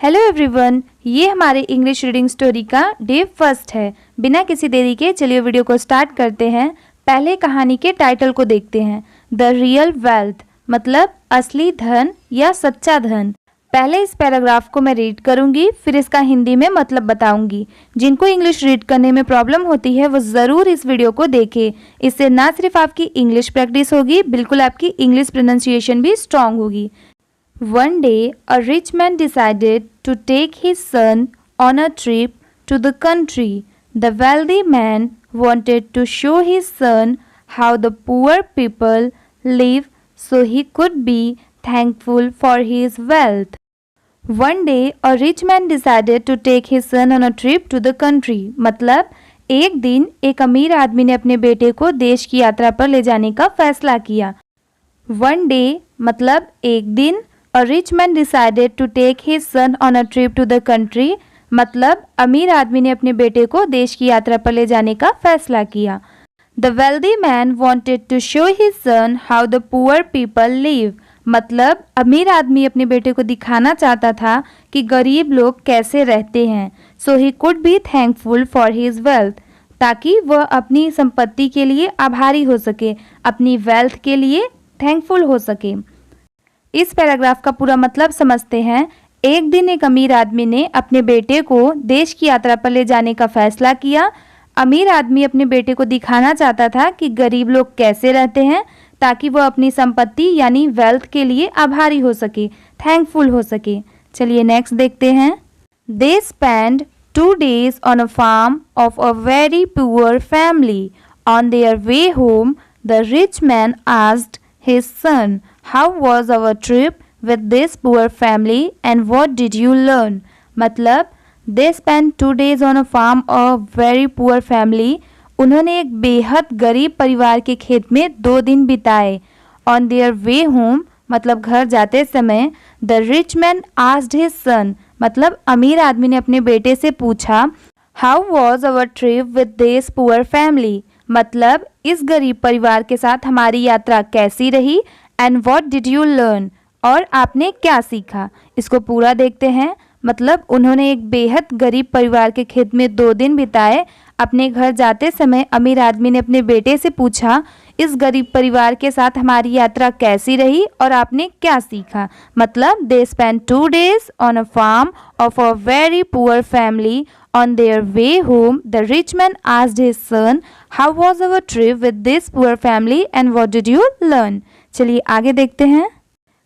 Hello everyone, ये हमारे English reading story का डे फर्स्ट है। बिना किसी देरी के चलिए वीडियो को स्टार्ट करते हैं। पहले कहानी के टाइटल को देखते हैं। द रियल वेल्थ मतलब असली धन या सच्चा धन। पहले इस पैराग्राफ को मैं रीड करूंगी, फिर इसका हिंदी में मतलब बताऊंगी। जिनको इंग्लिश रीड करने में प्रॉब्लम होती है वो ज़रूर इस वीडियो को देखें। इससे ना सिर्फ आपकी इंग्लिश प्रैक्टिस होगी, बिल्कुल आपकी इंग्लिश प्रोनाउंसिएशन भी स्ट्रांग होगी। One day, a rich man decided to take his son on a trip to the country. The wealthy man wanted to show his son how the poor people live so he could be thankful for his wealth. One day, a rich man decided to take his son on a trip to the country. मतलब एक दिन एक अमीर आदमी ने अपने बेटे को देश की यात्रा पर ले जाने का फैसला किया। One day मतलब एक दिन। A rich man decided to take his son on a trip to the country मतलब अमीर आदमी ने अपने बेटे को देश की यात्रा पर ले जाने का फैसला किया। The wealthy man wanted to show his son how the poor people live मतलब अमीर आदमी अपने बेटे को दिखाना चाहता था कि गरीब लोग कैसे रहते हैं। So he could be thankful for his wealth ताकि वह अपनी संपत्ति के लिए आभारी हो सके, अपनी वेल्थ के लिए थैंकफुल हो सके। इस पैराग्राफ का पूरा मतलब समझते हैं। एक दिन एक अमीर आदमी ने अपने बेटे को देश की यात्रा पर ले जाने का फैसला किया। अमीर आदमी अपने बेटे को दिखाना चाहता था कि गरीब लोग कैसे रहते हैं ताकि वह अपनी संपत्ति यानी वेल्थ के लिए आभारी हो सके, थैंकफुल हो सके। चलिए नेक्स्ट देखते हैं। They spend 2 days on a farm of a very poor family. On their way home the rich man asked his son, how was our trip with this poor family and what did you learn? मतलब they spent 2 days on a farm of very poor family. उन्होंने एक बेहद गरीब परिवार के खेत में 2 दिन बिताए। On their way home मतलब घर जाते समय the rich man asked his son मतलब अमीर आदमी ने अपने बेटे से पूछा how was our trip with this poor family मतलब इस गरीब परिवार के साथ हमारी यात्रा कैसी रही and what did you learn और आपने क्या सीखा। इसको पूरा देखते हैं। मतलब उन्होंने एक बेहद गरीब परिवार के खेत में 2 दिन बिताए। अपने घर जाते समय अमीर आदमी ने अपने बेटे से पूछा इस गरीब परिवार के साथ हमारी यात्रा कैसी रही और आपने क्या सीखा। मतलब they spend 2 days on a farm of a very poor family. On their way home, the rich man asked his son, "How was our trip with this poor family and what did you learn?" चलिए आगे देखते हैं।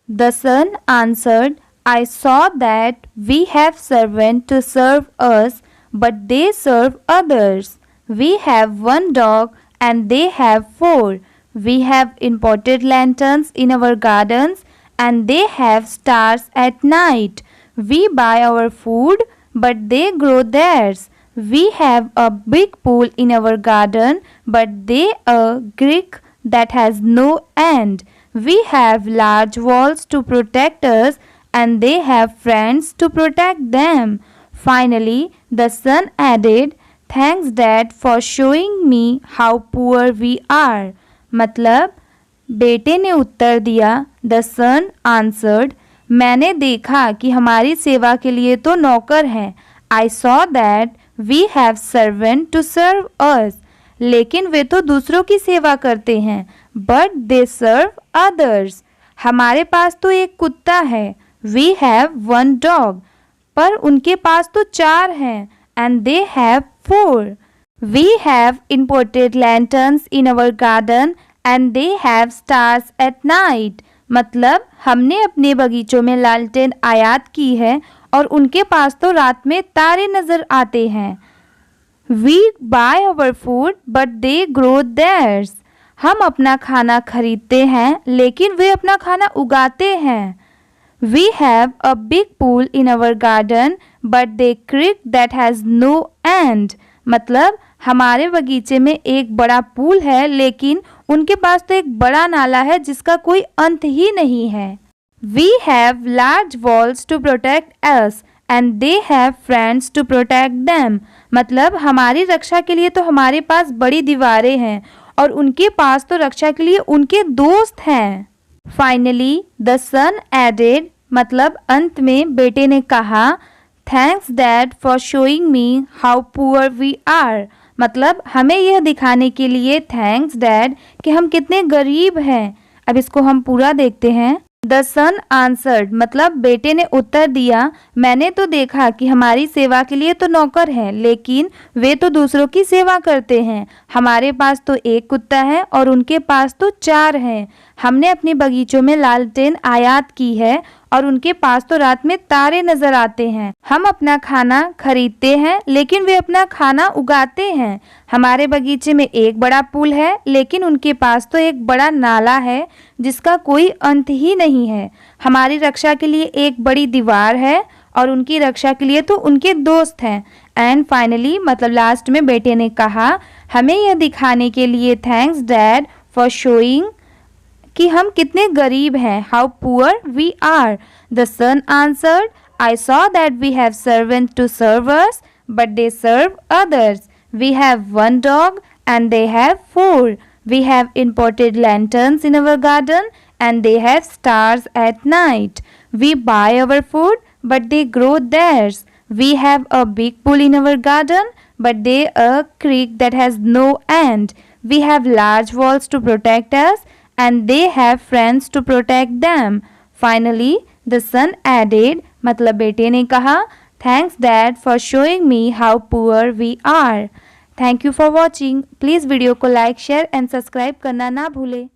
The son answered, "I saw that we have servants to serve us, but they serve others. We have 1 dog and they have 4. We have imported lanterns in our gardens and they have stars at night. We buy our food but they grow theirs. We have a big pool in our garden, but they a creek that has no end. We have large walls to protect us, and they have friends to protect them." Finally, the son added, "Thanks, Dad, for showing me how poor we are." मतलब बेटे ने उत्तर दिया, The son answered, मैंने देखा कि हमारी सेवा के लिए तो नौकर हैं। I saw that we have servant to serve us. लेकिन वे तो दूसरों की सेवा करते हैं। But they serve others. हमारे पास तो एक कुत्ता है। We have 1 dog. पर उनके पास तो 4 हैं। And they have 4. We have imported lanterns in our garden and they have stars at night. मतलब हमने अपने बगीचों में लालटेन आयात की है और उनके पास तो रात में तारे नजर आते हैं। We buy our food but they grow theirs. हम अपना खाना खरीदते हैं लेकिन वे अपना खाना उगाते हैं। We have a big pool in our garden but they creek that has no end. मतलब हमारे बगीचे में एक बड़ा पूल है लेकिन उनके पास तो एक बड़ा नाला है जिसका कोई अंत ही नहीं है। We have large walls to protect us and they have friends to protect them. मतलब हमारी रक्षा के लिए तो हमारे पास बड़ी दीवारें हैं और उनके पास तो रक्षा के लिए उनके दोस्त हैं। Finally, the son added, मतलब अंत में बेटे ने कहा thanks dad for showing me how poor we are, मतलब हमें यह दिखाने के लिए थैंक्स डैड कि हम कितने गरीब हैं। अब इसको हम पूरा देखते हैं। द सन आंसर्ड, मतलब बेटे ने उत्तर दिया, मैंने तो देखा कि हमारी सेवा के लिए तो नौकर हैं, लेकिन वे तो दूसरों की सेवा करते हैं। हमारे पास तो एक कुत्ता है और उनके पास तो 4 हैं। हमने अपने बगीचों में लालटेन आयात की है और उनके पास तो रात में तारे नजर आते हैं। हम अपना खाना खरीदते हैं, लेकिन वे अपना खाना उगाते हैं। हमारे बगीचे में एक बड़ा पुल है, लेकिन उनके पास तो एक बड़ा नाला है जिसका कोई अंत ही नहीं है। हमारी रक्षा के लिए एक बड़ी दीवार है और उनकी रक्षा के लिए तो उनके दोस्त हैं। एंड फाइनली, मतलब लास्ट में बेटे ने कहा, हमें यह दिखाने के लिए थैंक्स डैड फॉर शोइंग कि हम कितने गरीब हैं, how poor we are. The son answered, I saw that we have servant to serve us, but they serve others. We have 1 dog and they have 4. We have imported lanterns in our garden and they have stars at night. We buy our food, but they grow theirs. We have a big pool in our garden, but they a creek that has no end. We have large walls to protect us, and they have friends to protect them. Finally, the son added, मतलब बेटे ने कहा, thanks dad for showing me how poor we are. Thank you for watching. Please video को like, share and subscribe करना ना भूलें।